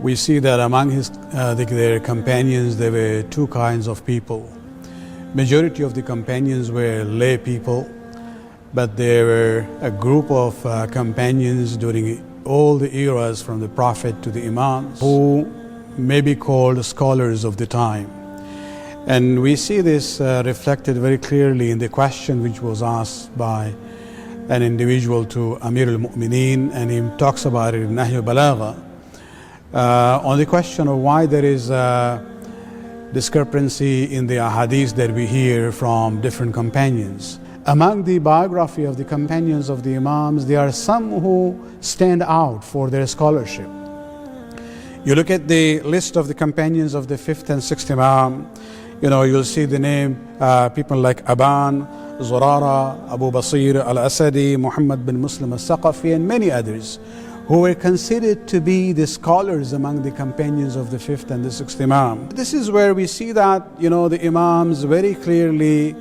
We see that among their companions there were two kinds of people. Majority of the companions were lay people, but there were a group of companions during all the eras from the Prophet to the Imams who may be called scholars of the time. And we see this reflected very clearly in the question which was asked by an individual to Amir al-Mu'mineen, and he talks about it in Nahy al-Balagha, on the question of why there is a discrepancy in the ahadith that we hear from different companions. Among the biography of the companions of the Imams, there are some who stand out for their scholarship. You look at the list of the companions of the 5th and 6th Imam, you'll see the name people like Aban, Zurara, Abu Basir al-Asadi, Muhammad bin Muslim al-Saqafi, and many others who were considered to be the scholars among the companions of the 5th and the 6th Imam. This is where we see that the Imams very clearly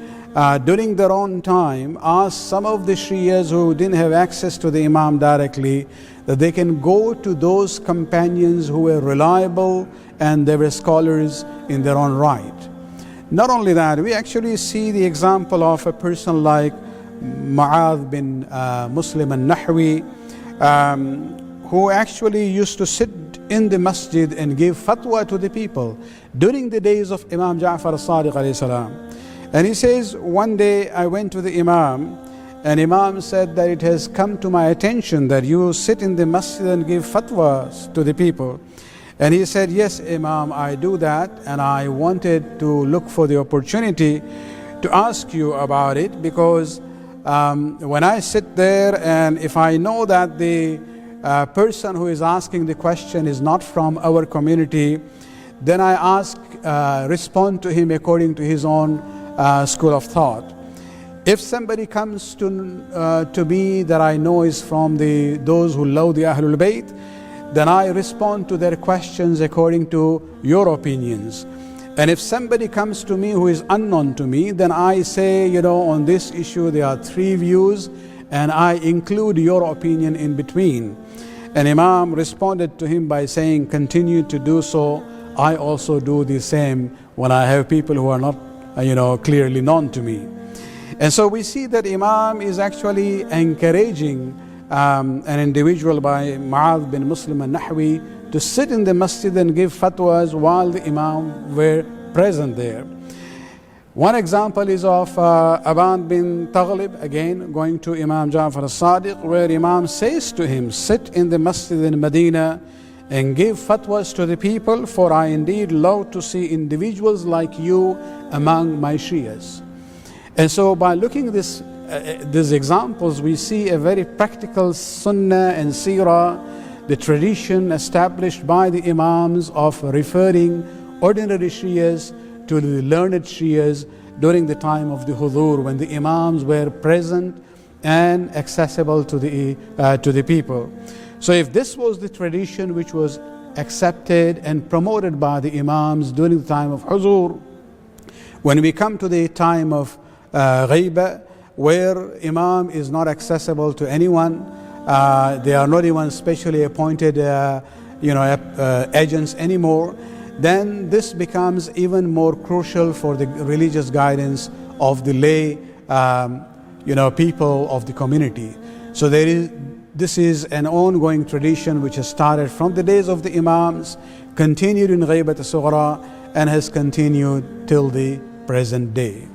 during their own time asked some of the Shias who didn't have access to the Imam directly that they can go to those companions who were reliable and they were scholars in their own right. Not only that, we actually see the example of a person like Mu'adh bin Muslim al-Nahwi, who actually used to sit in the masjid and give fatwa to the people during the days of Imam Ja'far al-Sadiq alayhi salam. And he says, one day I went to the Imam, and Imam said that it has come to my attention that you sit in the masjid and give fatwas to the people. And he said, yes, Imam, I do that, and I wanted to look for the opportunity to ask you about it, because when I sit there and if I know that the person who is asking the question is not from our community, then I respond to him according to his own school of thought. If somebody comes to me that I know is from those who love the Ahlul Bayt, then I respond to their questions according to your opinions. And if somebody comes to me who is unknown to me, then I say, on this issue there are 3 views, and I include your opinion in between. And Imam responded to him by saying, continue to do so. I also do the same when I have people who are not clearly known to me. And so we see that Imam is actually encouraging an individual by Mu'adh bin Muslim al-Nahwi to sit in the masjid and give fatwas while the Imam were present there. One example is of Aban bin Taghlib, again going to Imam Ja'far al-Sadiq, where Imam says to him, sit in the masjid in Medina and give fatwas to the people, for I indeed love to see individuals like you among my Shias. And so by looking at these examples, we see a very practical sunnah and seerah, the tradition established by the Imams of referring ordinary Shias to the learned Shias during the time of the Hudur, when the Imams were present and accessible to the people. So if this was the tradition which was accepted and promoted by the Imams during the time of Hudur, when we come to the time of Ghaiba, where Imam is not accessible to anyone, they are not even specially appointed agents anymore, then this becomes even more crucial for the religious guidance of the lay people of the community. So this is an ongoing tradition which has started from the days of the Imams, continued in Ghaibat al-Sughra, and has continued till the present day.